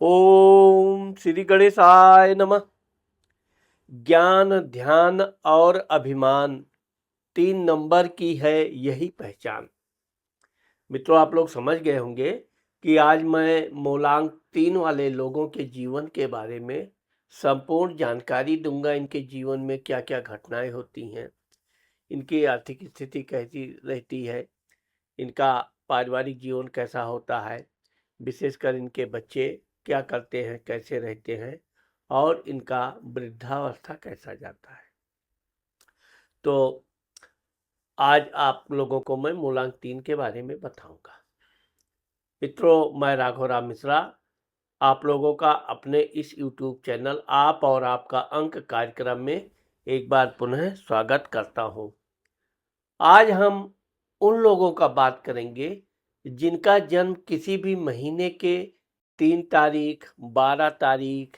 ओम श्री गणेशाय नमः। ज्ञान, ध्यान और अभिमान 3 नंबर की है यही पहचान। मित्रों, आप लोग समझ गए होंगे कि आज मैं मूलांक 3 वाले लोगों के जीवन के बारे में संपूर्ण जानकारी दूंगा। इनके जीवन में क्या क्या घटनाएं होती हैं, इनकी आर्थिक स्थिति कैसी रहती है, इनका पारिवारिक जीवन कैसा होता है, विशेषकर इनके बच्चे क्या करते हैं, कैसे रहते हैं और इनका वृद्धावस्था कैसा जाता है। तो आज आप लोगों को मैं मूलांक 3 के बारे में बताऊंगा। मित्रों, मैं राघव राम मिश्रा आप लोगों का अपने इस YouTube चैनल आप और आपका अंक कार्यक्रम में एक बार पुनः स्वागत करता हूं। आज हम उन लोगों का बात करेंगे जिनका जन्म किसी भी महीने के 3 तारीख, 12 तारीख,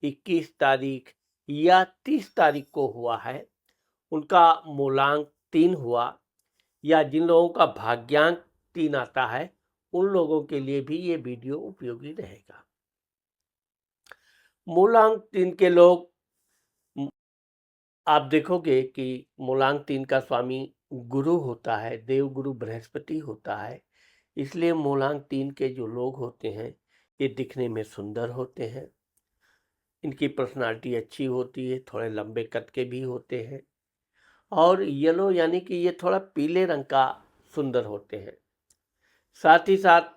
21 तारीख या 30 तारीख को हुआ है, उनका मूलांक 3 हुआ, या जिन लोगों का भाग्यांक 3 आता है, उन लोगों के लिए भी ये वीडियो उपयोगी रहेगा। मूलांक 3 के लोग, आप देखोगे कि मूलांक 3 का स्वामी गुरु होता है, देवगुरु बृहस्पति होता है। इसलिए मूलांक 3 के जो लोग होते हैं ये दिखने में सुंदर होते हैं, इनकी पर्सनालिटी अच्छी होती है, थोड़े लंबे कद के भी होते हैं और येलो यानी कि ये थोड़ा पीले रंग का सुंदर होते हैं। साथ ही साथ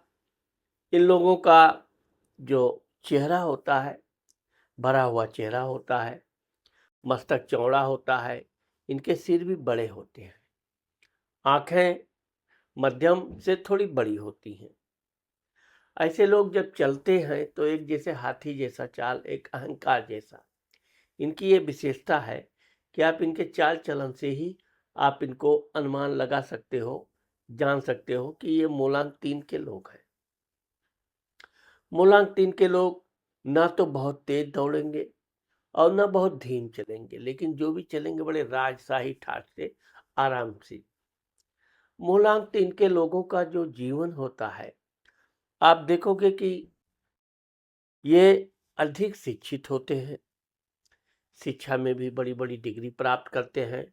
इन लोगों का जो चेहरा होता है, भरा हुआ चेहरा होता है, मस्तक चौड़ा होता है, इनके सिर भी बड़े होते हैं, आंखें मध्यम से थोड़ी बड़ी होती हैं। ऐसे लोग जब चलते हैं तो एक जैसे हाथी जैसा चाल, एक अहंकार जैसा। इनकी ये विशेषता है कि आप इनके चाल चलन से ही आप इनको अनुमान लगा सकते हो, जान सकते हो कि ये मूलांक 3 के लोग हैं। मूलांक 3 के लोग ना तो बहुत तेज दौड़ेंगे और ना बहुत धीम चलेंगे, लेकिन जो भी चलेंगे बड़े राजशाही ठाट से, आराम से। मूलांक 3 के लोगों का जो जीवन होता है, आप देखोगे कि ये अधिक शिक्षित होते हैं, शिक्षा में भी बड़ी बड़ी डिग्री प्राप्त करते हैं।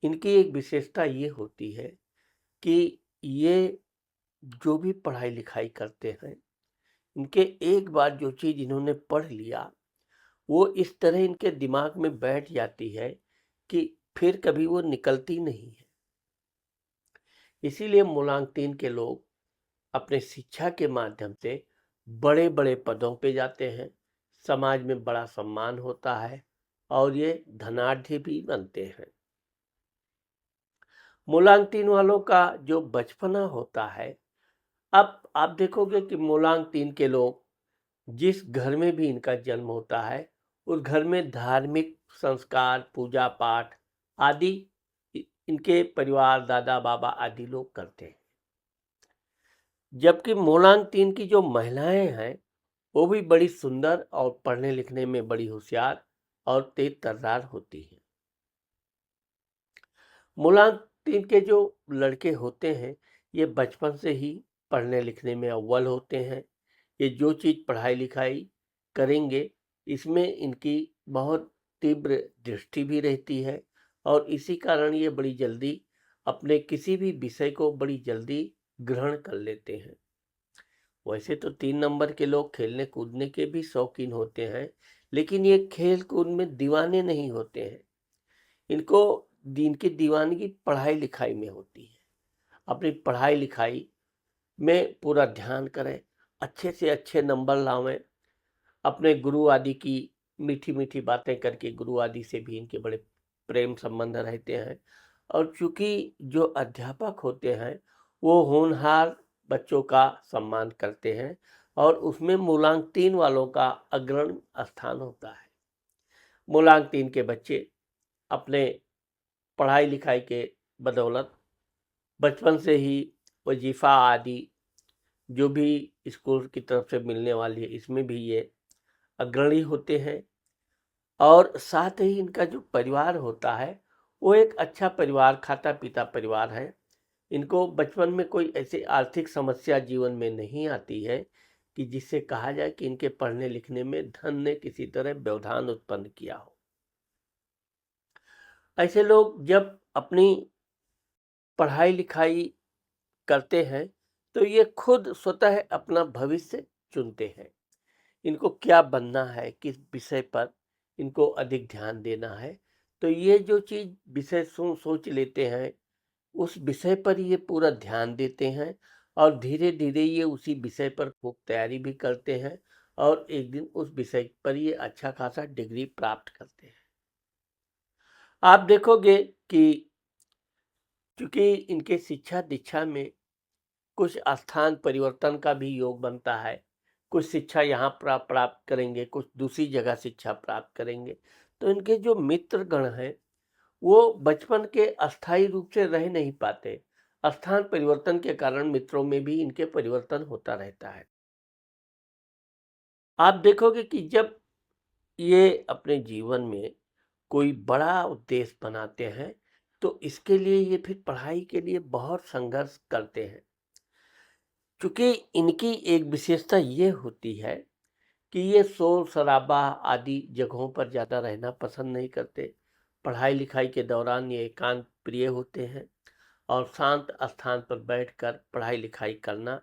इनकी एक विशेषता ये होती है कि ये जो भी पढ़ाई लिखाई करते हैं, इनके एक बार जो चीज़ इन्होंने पढ़ लिया वो इस तरह इनके दिमाग में बैठ जाती है कि फिर कभी वो निकलती नहीं है। इसीलिए मूलांक 3 के लोग अपने शिक्षा के माध्यम से बड़े बड़े पदों पे जाते हैं, समाज में बड़ा सम्मान होता है और ये धनाढ़ भी बनते हैं। मूलांक 3 वालों का जो बचपना होता है, अब आप देखोगे कि मूलांक 3 के लोग जिस घर में भी इनका जन्म होता है, उस घर में धार्मिक संस्कार, पूजा पाठ आदि इनके परिवार, दादा बाबा आदि लोग करते हैं। जबकि मूलांक 3 की जो महिलाएं हैं वो भी बड़ी सुंदर और पढ़ने लिखने में बड़ी होशियार और तेज तर्रार होती हैं। मूलांक 3 के जो लड़के होते हैं ये बचपन से ही पढ़ने लिखने में अव्वल होते हैं। ये जो चीज़ पढ़ाई लिखाई करेंगे इसमें इनकी बहुत तीव्र दृष्टि भी रहती है और इसी कारण ये बड़ी जल्दी अपने किसी भी विषय को बड़ी जल्दी ग्रहण कर लेते हैं। वैसे तो 3 नंबर के लोग खेलने कूदने के भी शौकीन होते हैं, लेकिन ये खेल कूद में दीवाने नहीं होते हैं। इनको दिन की दीवानगी पढ़ाई लिखाई में होती है। अपनी पढ़ाई लिखाई में पूरा ध्यान करें, अच्छे से अच्छे नंबर लावें, अपने गुरु आदि की मीठी मीठी बातें करके गुरु आदि से भी इनके बड़े प्रेम संबंध रहते हैं। और चूंकि जो अध्यापक होते हैं वो होनहार बच्चों का सम्मान करते हैं और उसमें मूलांक 3 वालों का अग्रणी स्थान होता है। मूलांक 3 के बच्चे अपने पढ़ाई लिखाई के बदौलत बचपन से ही वजीफा आदि जो भी स्कूल की तरफ से मिलने वाली है इसमें भी ये अग्रणी होते हैं। और साथ ही इनका जो परिवार होता है वो एक अच्छा परिवार, खाता पीता परिवार है। इनको बचपन में कोई ऐसी आर्थिक समस्या जीवन में नहीं आती है कि जिससे कहा जाए कि इनके पढ़ने लिखने में धन ने किसी तरह व्यवधान उत्पन्न किया हो। ऐसे लोग जब अपनी पढ़ाई लिखाई करते हैं तो ये खुद स्वतः अपना भविष्य चुनते हैं। इनको क्या बनना है, किस विषय पर इनको अधिक ध्यान देना है, तो ये जो चीज विषय सोच लेते हैं उस विषय पर ये पूरा ध्यान देते हैं और धीरे धीरे ये उसी विषय पर खूब तैयारी भी करते हैं और एक दिन उस विषय पर ये अच्छा खासा डिग्री प्राप्त करते हैं। आप देखोगे कि चूंकि इनके शिक्षा दीक्षा में कुछ स्थान परिवर्तन का भी योग बनता है, कुछ शिक्षा यहाँ प्राप्त करेंगे, कुछ दूसरी जगह शिक्षा प्राप्त करेंगे, तो इनके जो मित्र गण हैं वो बचपन के अस्थायी रूप से रह नहीं पाते। स्थान परिवर्तन के कारण मित्रों में भी इनके परिवर्तन होता रहता है। आप देखोगे कि जब ये अपने जीवन में कोई बड़ा उद्देश्य बनाते हैं तो इसके लिए ये फिर पढ़ाई के लिए बहुत संघर्ष करते हैं। क्योंकि इनकी एक विशेषता ये होती है कि ये शोर शराबा आदि जगहों पर ज़्यादा रहना पसंद नहीं करते। पढ़ाई लिखाई के दौरान ये एकांत प्रिय होते हैं और शांत स्थान पर बैठकर पढ़ाई लिखाई करना,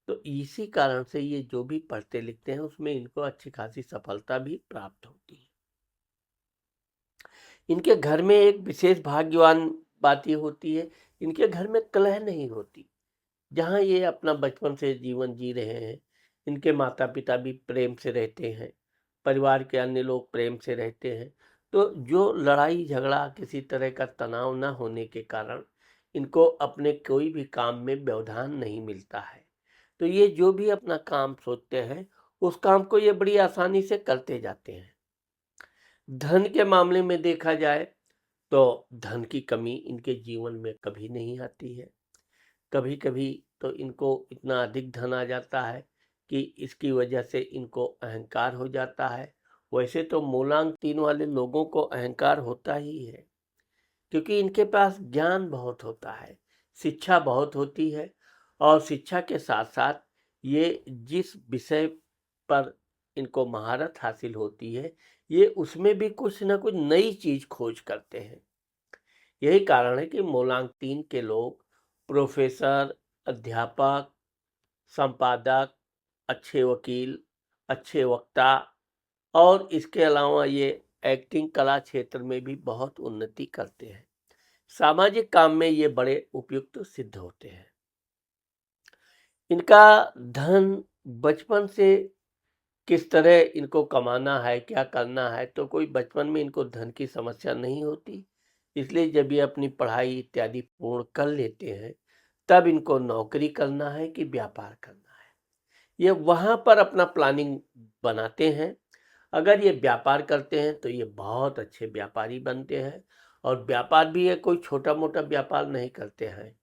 तो इसी कारण से ये जो भी पढ़ते लिखते हैं उसमें इनको अच्छी खासी सफलता भी प्राप्त होती है। इनके घर में एक विशेष भाग्यवान बात ये होती है, इनके घर में कलह नहीं होती। जहाँ ये अपना बचपन से जीवन जी रहे हैं, इनके माता पिता भी प्रेम से रहते हैं, परिवार के अन्य लोग प्रेम से रहते हैं, तो जो लड़ाई झगड़ा किसी तरह का तनाव न होने के कारण इनको अपने कोई भी काम में व्यवधान नहीं मिलता है। तो ये जो भी अपना काम सोचते हैं उस काम को ये बड़ी आसानी से करते जाते हैं। धन के मामले में देखा जाए तो धन की कमी इनके जीवन में कभी नहीं आती है। कभी कभी तो इनको इतना अधिक धन आ जाता है कि इसकी वजह से इनको अहंकार हो जाता है। वैसे तो मूलांक 3 वाले लोगों को अहंकार होता ही है, क्योंकि इनके पास ज्ञान बहुत होता है, शिक्षा बहुत होती है और शिक्षा के साथ साथ ये जिस विषय पर इनको महारत हासिल होती है, ये उसमें भी कुछ ना कुछ नई चीज खोज करते हैं। यही कारण है कि मूलांक 3 के लोग प्रोफेसर, अध्यापक, संपादक, अच्छे वकील, अच्छे वक्ता और इसके अलावा ये एक्टिंग कला क्षेत्र में भी बहुत उन्नति करते हैं। सामाजिक काम में ये बड़े उपयुक्त सिद्ध होते हैं। इनका धन बचपन से किस तरह इनको कमाना है, क्या करना है, तो कोई बचपन में इनको धन की समस्या नहीं होती। इसलिए जब ये अपनी पढ़ाई इत्यादि पूर्ण कर लेते हैं तब इनको नौकरी करना है कि व्यापार करना है, ये वहाँ पर अपना प्लानिंग बनाते हैं। अगर ये व्यापार करते हैं तो ये बहुत अच्छे व्यापारी बनते हैं और व्यापार भी ये कोई छोटा मोटा व्यापार नहीं करते हैं,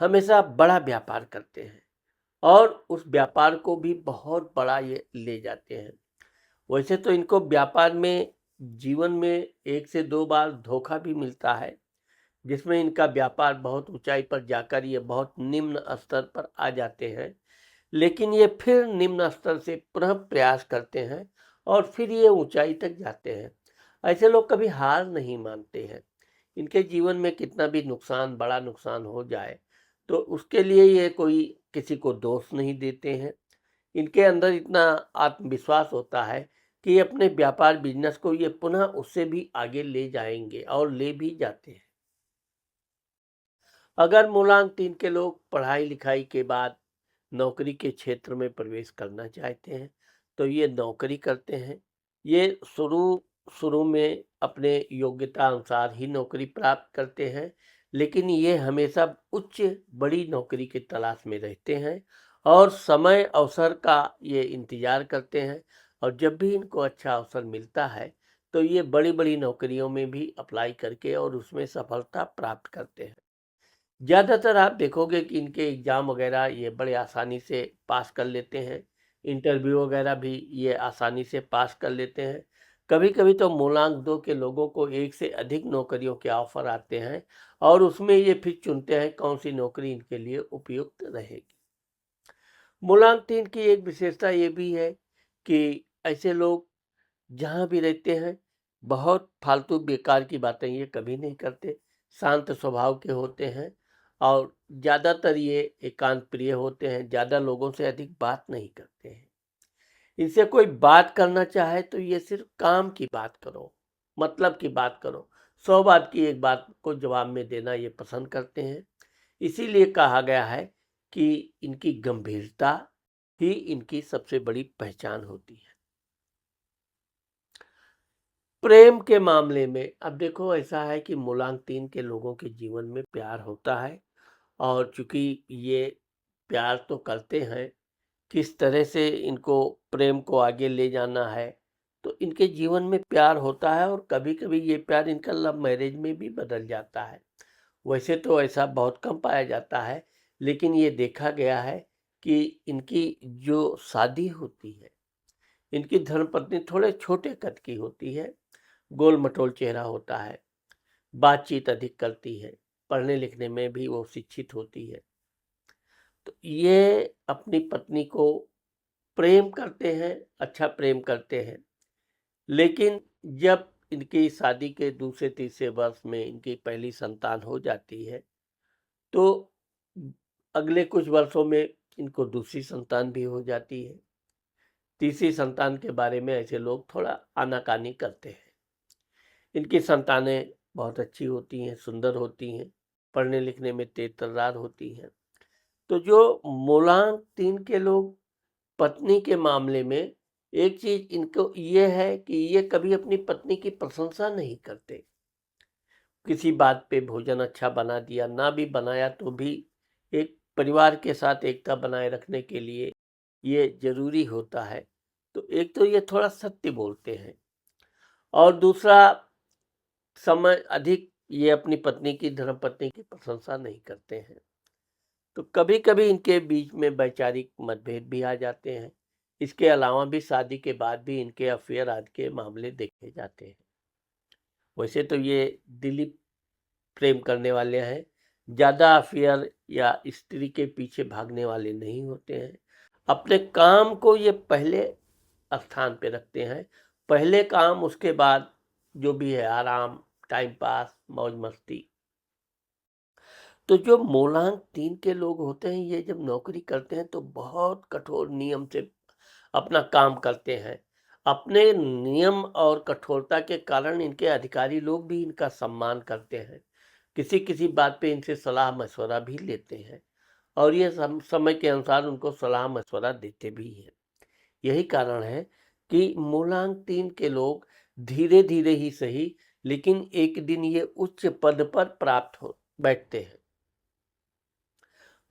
हमेशा बड़ा व्यापार करते हैं और उस व्यापार को भी बहुत बड़ा ये ले जाते हैं। वैसे तो इनको व्यापार में जीवन में 1 से 2 बार धोखा भी मिलता है, जिसमें इनका व्यापार बहुत ऊंचाई पर जाकर ये बहुत निम्न स्तर पर आ जाते हैं, लेकिन ये फिर निम्न स्तर से पुनः प्रयास करते हैं और फिर ये ऊंचाई तक जाते हैं। ऐसे लोग कभी हार नहीं मानते हैं। इनके जीवन में कितना भी नुकसान, बड़ा नुकसान हो जाए तो उसके लिए ये कोई किसी को दोष नहीं देते हैं। इनके अंदर इतना आत्मविश्वास होता है कि ये अपने व्यापार बिजनेस को ये पुनः उससे भी आगे ले जाएंगे और ले भी जाते हैं। अगर मूलांक 3 के लोग पढ़ाई लिखाई के बाद नौकरी के क्षेत्र में प्रवेश करना चाहते हैं तो ये नौकरी करते हैं। ये शुरू शुरू में अपने योग्यता अनुसार ही नौकरी प्राप्त करते हैं, लेकिन ये हमेशा उच्च बड़ी नौकरी की तलाश में रहते हैं और समय अवसर का ये इंतजार करते हैं और जब भी इनको अच्छा अवसर मिलता है तो ये बड़ी बड़ी नौकरियों में भी अप्लाई करके और उसमें सफलता प्राप्त करते हैं। ज़्यादातर आप देखोगे कि इनके एग्ज़ाम वगैरह ये बड़े आसानी से पास कर लेते हैं, इंटरव्यू वगैरह भी ये आसानी से पास कर लेते हैं। कभी-कभी तो मूलांक 2 के लोगों को 1 से अधिक नौकरियों के ऑफ़र आते हैं और उसमें ये फिर चुनते हैं कौन-सी नौकरी इनके लिए उपयुक्त रहेगी। मूलांक 3 की एक विशेषता ये भी है कि ऐसे लोग जहाँ भी रहते हैं, बहुत फालतू बेकार की बातें ये कभी नहीं करते, शांत स्वभाव के होते हैं और ज़्यादातर ये एकांत प्रिय होते हैं, ज़्यादा लोगों से अधिक बात नहीं करते हैं। इनसे कोई बात करना चाहे तो ये सिर्फ काम की बात करो, मतलब की बात करो, 100 बात की एक बात को जवाब में देना ये पसंद करते हैं। इसीलिए कहा गया है कि इनकी गंभीरता ही इनकी सबसे बड़ी पहचान होती है। प्रेम के मामले में अब देखो ऐसा है कि मूलांक 3 के लोगों के जीवन में प्यार होता है और चूंकि ये प्यार तो करते हैं, किस तरह से इनको प्रेम को आगे ले जाना है, तो इनके जीवन में प्यार होता है और कभी-कभी ये प्यार इनका लव मैरिज में भी बदल जाता है। वैसे तो ऐसा बहुत कम पाया जाता है, लेकिन ये देखा गया है कि इनकी जो शादी होती है, इनकी धर्मपत्नी थोड़े छोटे कद की होती है, गोल-मटोल चेहरा होता है, बातचीत अधिक करती है, पढ़ने लिखने में भी वो शिक्षित होती है। तो ये अपनी पत्नी को प्रेम करते हैं, अच्छा प्रेम करते हैं। लेकिन जब इनकी शादी के दूसरे तीसरे वर्ष में इनकी पहली संतान हो जाती है, तो अगले कुछ वर्षों में इनको दूसरी संतान भी हो जाती है। तीसरी संतान के बारे में ऐसे लोग थोड़ा आनाकानी करते हैं। इनकी संतानें बहुत अच्छी होती हैं, सुंदर होती हैं, पढ़ने लिखने में तेज-तर्रार होती हैं। तो जो मूलांक 3 के लोग पत्नी के मामले में एक चीज इनको ये है कि ये कभी अपनी पत्नी की प्रशंसा नहीं करते। किसी बात पे भोजन अच्छा बना दिया, ना भी बनाया तो भी एक परिवार के साथ एकता बनाए रखने के लिए ये जरूरी होता है। तो एक तो ये थोड़ा सत्य बोलते हैं और दूसरा समय अधिक ये अपनी पत्नी की धर्मपत्नी की प्रशंसा नहीं करते हैं। तो कभी-कभी इनके बीच में वैचारिक मतभेद भी आ जाते हैं। इसके अलावा भी शादी के बाद भी इनके अफेयर आदि के मामले देखे जाते हैं। वैसे तो ये दिली प्रेम करने वाले हैं, ज़्यादा अफेयर या स्त्री के पीछे भागने वाले नहीं होते हैं। अपने काम को ये पहले स्थान पे रखते हैं। पहले काम, उसके बाद जो भी है आराम, टाइम पास, मौज मस्ती। तो जो मूलांक 3 के लोग होते हैं, ये जब नौकरी करते हैं तो बहुत कठोर नियम से अपना काम करते हैं। अपने नियम और कठोरता के कारण इनके अधिकारी लोग भी इनका सम्मान करते हैं। किसी-किसी बात पे इनसे सलाह-मशवरा भी लेते हैं और ये समय के अनुसार उनको सलाह-मशवरा देते भी हैं। यही कारण है कि मूलांक 3 के लोग धीरे-धीरे ही सही, लेकिन एक दिन ये उच्च पद पर प्राप्त हो बैठते हैं।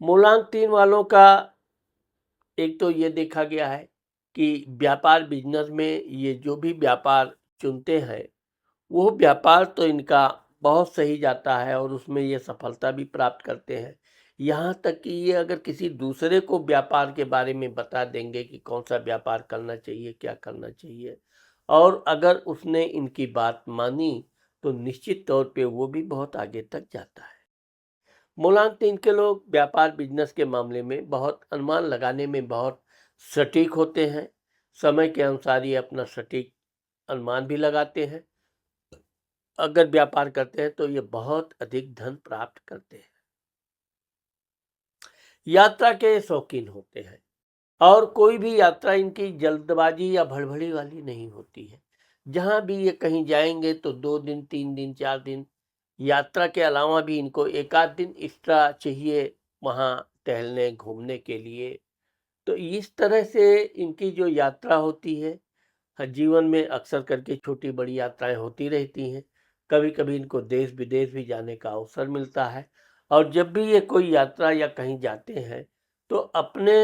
मूलांक 3 वालों का एक तो ये देखा गया है कि व्यापार बिजनेस में ये जो भी व्यापार चुनते हैं, वो व्यापार तो इनका बहुत सही जाता है और उसमें ये सफलता भी प्राप्त करते हैं। यहाँ तक कि ये अगर किसी दूसरे को व्यापार के बारे में बता देंगे कि कौन सा व्यापार करना चाहिए, क्या करना चाहिए, और अगर उसने इनकी बात मानी तो निश्चित तौर पे वो भी बहुत आगे तक जाता है। मूलांक 3 के लोग व्यापार बिजनेस के मामले में बहुत अनुमान लगाने में बहुत सटीक होते हैं। समय के अनुसार ये अपना सटीक अनुमान भी लगाते हैं। अगर व्यापार करते हैं तो ये बहुत अधिक धन प्राप्त करते हैं। यात्रा के शौकीन होते हैं और कोई भी यात्रा इनकी जल्दबाजी या भड़बड़ी वाली नहीं होती है। जहाँ भी ये कहीं जाएंगे तो 2 दिन, 3 दिन, 4 दिन, यात्रा के अलावा भी इनको एक आध दिन एक्स्ट्रा चाहिए वहाँ टहलने घूमने के लिए। तो इस तरह से इनकी जो यात्रा होती है, हर जीवन में अक्सर करके छोटी बड़ी यात्राएं होती रहती हैं। कभी कभी इनको देश विदेश भी जाने का अवसर मिलता है और जब भी ये कोई यात्रा या कहीं जाते हैं तो अपने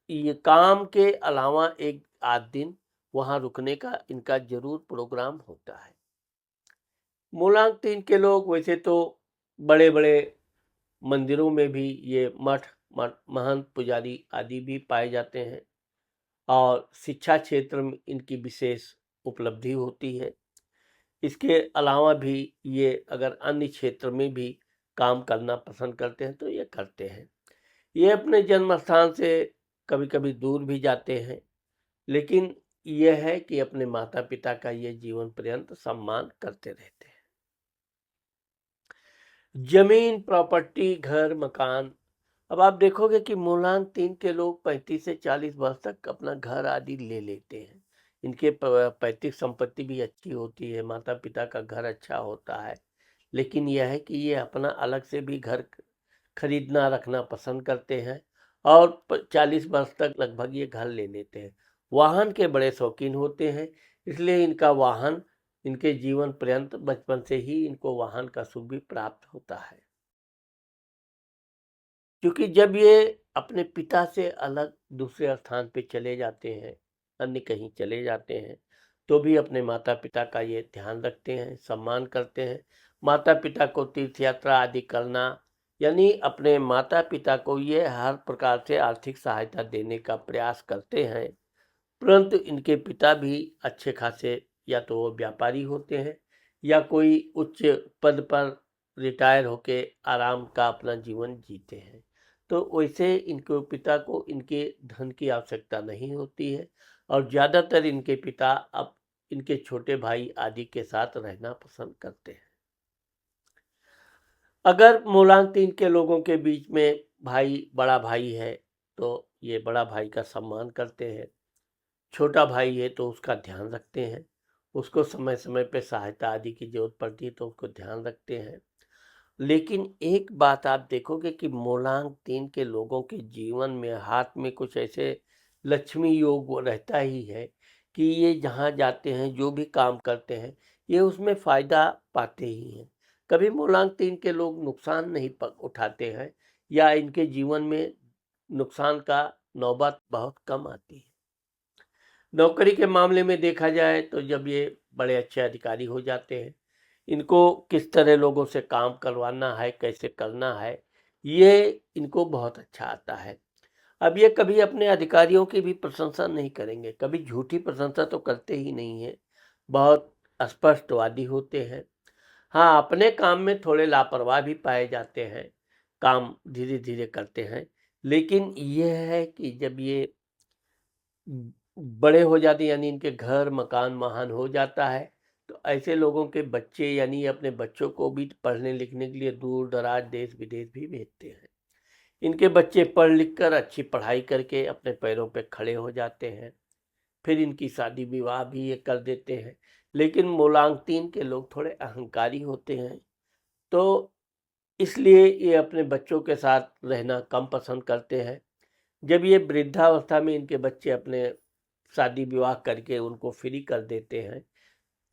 ये काम के अलावा एक आध दिन वहाँ रुकने का इनका जरूर प्रोग्राम होता है। मूलांक 3 के लोग वैसे तो बड़े बड़े मंदिरों में भी ये मठ महंत पुजारी आदि भी पाए जाते हैं और शिक्षा क्षेत्र में इनकी विशेष उपलब्धि होती है। इसके अलावा भी ये अगर अन्य क्षेत्र में भी काम करना पसंद करते हैं तो ये करते हैं। ये अपने जन्म स्थान से कभी कभी दूर भी जाते हैं, लेकिन यह है कि अपने माता पिता का ये जीवन पर्यंत सम्मान करते रहते हैं। जमीन, प्रॉपर्टी, घर, मकान। अब आप देखोगे कि मूलांक 3 के लोग 35 से 40 वर्ष तक अपना घर आदि ले लेते हैं। इनके पैतृक संपत्ति भी अच्छी होती है, माता पिता का घर अच्छा होता है, लेकिन यह है कि ये अपना अलग से भी घर खरीदना रखना पसंद करते हैं और 40 वर्ष तक लगभग ये घर ले लेते हैं। वाहन के बड़े शौकीन होते हैं, इसलिए इनका वाहन इनके जीवन पर्यंत बचपन से ही इनको वाहन का सुख भी प्राप्त होता है। क्योंकि जब ये अपने पिता से अलग दूसरे स्थान पे चले जाते हैं, अन्य कहीं चले जाते हैं, तो भी अपने माता पिता का ये ध्यान रखते हैं, सम्मान करते हैं। माता पिता को तीर्थ यात्रा आदि करना, यानी अपने माता पिता को ये हर प्रकार से आर्थिक सहायता देने का प्रयास करते हैं। परंतु इनके पिता भी अच्छे खासे या तो वो व्यापारी होते हैं या कोई उच्च पद पर रिटायर होके आराम का अपना जीवन जीते हैं। तो वैसे इनके पिता को इनके धन की आवश्यकता नहीं होती है और ज़्यादातर इनके पिता अब इनके छोटे भाई आदि के साथ रहना पसंद करते हैं। अगर मूलांक 3 के लोगों के बीच में बड़ा भाई है, तो ये बड़ा भाई का सम्मान करते हैं। छोटा भाई है तो उसका ध्यान रखते हैं, उसको समय समय पे सहायता आदि की जरूरत पड़ती है तो उसको ध्यान रखते हैं। लेकिन एक बात आप देखोगे कि मूलांक 3 के लोगों के जीवन में हाथ में कुछ ऐसे लक्ष्मी योग वो रहता ही है कि ये जहाँ जाते हैं, जो भी काम करते हैं, ये उसमें फायदा पाते ही हैं। कभी मूलांक 3 के लोग नुकसान नहीं उठाते हैं या इनके जीवन में नुकसान का नौबत बहुत कम आती है। नौकरी के मामले में देखा जाए तो जब ये बड़े अच्छे अधिकारी हो जाते हैं, इनको किस तरह लोगों से काम करवाना है, कैसे करना है, ये इनको बहुत अच्छा आता है। अब ये कभी अपने अधिकारियों की भी प्रशंसा नहीं करेंगे, कभी झूठी प्रशंसा तो करते ही नहीं है, बहुत स्पष्टवादी होते हैं। हाँ, अपने काम में थोड़े लापरवाह भी पाए जाते हैं, काम धीरे धीरे करते हैं, लेकिन यह है कि जब ये बड़े हो जाते हैं, यानी इनके घर मकान महान हो जाता है, तो ऐसे लोगों के बच्चे यानी अपने बच्चों को भी पढ़ने लिखने के लिए दूर दराज देश विदेश भी भेजते हैं। इनके बच्चे पढ़ लिख कर अच्छी पढ़ाई करके अपने पैरों पे खड़े हो जाते हैं, फिर इनकी शादी विवाह भी ये कर देते हैं। लेकिन मूलांक 3 के लोग थोड़े अहंकारी होते हैं, तो इसलिए ये अपने बच्चों के साथ रहना कम पसंद करते हैं। जब ये वृद्धावस्था में इनके बच्चे अपने शादी विवाह करके उनको फ्री कर देते हैं,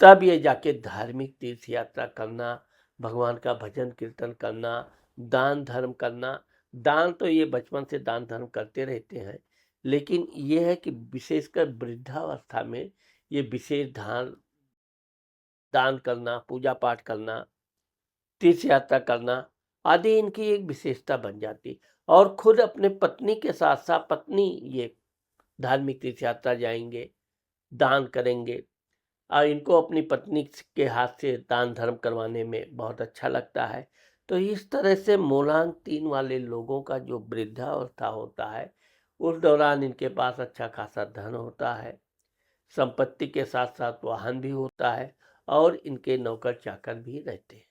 तब ये जाके धार्मिक तीर्थ यात्रा करना, भगवान का भजन कीर्तन करना, दान धर्म करना। दान तो ये बचपन से दान धर्म करते रहते हैं, लेकिन ये है कि विशेषकर वृद्धावस्था में ये विशेष दान करना, पूजा पाठ करना, तीर्थ यात्रा करना आदि इनकी एक विशेषता बन जाती। और खुद अपने पत्नी के साथ साथ पत्नी ये धार्मिक तीर्थ यात्रा जाएंगे, दान करेंगे और इनको अपनी पत्नी के हाथ से दान धर्म करवाने में बहुत अच्छा लगता है। तो इस तरह से मूलांक 3 वाले लोगों का जो वृद्धावस्था होता है, उस दौरान इनके पास अच्छा खासा धन होता है, संपत्ति के साथ साथ वाहन भी होता है और इनके नौकर चाकर भी रहते हैं।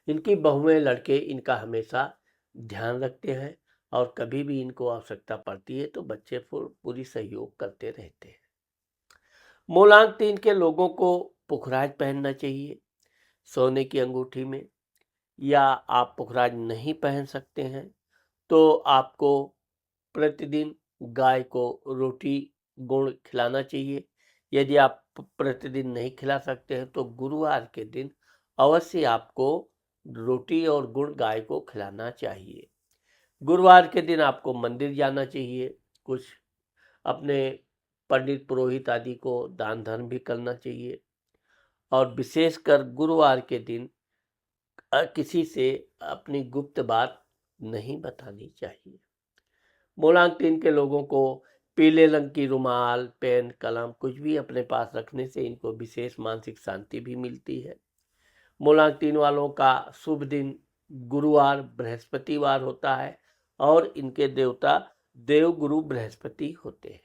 इनकी बहुएं लड़के इनका हमेशा ध्यान रखते हैं और कभी भी इनको आवश्यकता पड़ती है तो बच्चे पूरी सहयोग करते रहते हैं। मूलांक 3 के लोगों को पुखराज पहनना चाहिए सोने की अंगूठी में, या आप पुखराज नहीं पहन सकते हैं तो आपको प्रतिदिन गाय को रोटी गुड़ खिलाना चाहिए। यदि आप प्रतिदिन नहीं खिला सकते हैं तो गुरुवार के दिन अवश्य आपको रोटी और गुड़ गाय को खिलाना चाहिए। गुरुवार के दिन आपको मंदिर जाना चाहिए, कुछ अपने पंडित पुरोहित आदि को दान धर्म भी करना चाहिए और विशेषकर गुरुवार के दिन किसी से अपनी गुप्त बात नहीं बतानी चाहिए। मूलांक 3 के लोगों को पीले रंग की रुमाल, पेन, कलम कुछ भी अपने पास रखने से इनको विशेष मानसिक शांति भी मिलती है। मूलांक 3 वालों का शुभ दिन गुरुवार, बृहस्पतिवार होता है और इनके देवता देवगुरु बृहस्पति होते हैं।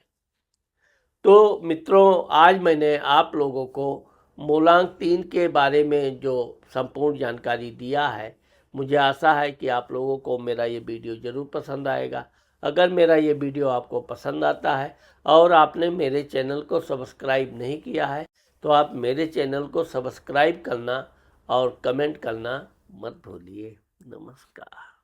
तो मित्रों, आज मैंने आप लोगों को मूलांक 3 के बारे में जो संपूर्ण जानकारी दिया है, मुझे आशा है कि आप लोगों को मेरा ये वीडियो ज़रूर पसंद आएगा। अगर मेरा ये वीडियो आपको पसंद आता है और आपने मेरे चैनल को सब्सक्राइब नहीं किया है, तो आप मेरे चैनल को सब्सक्राइब करना और कमेंट करना मत भूलिए। नमस्कार।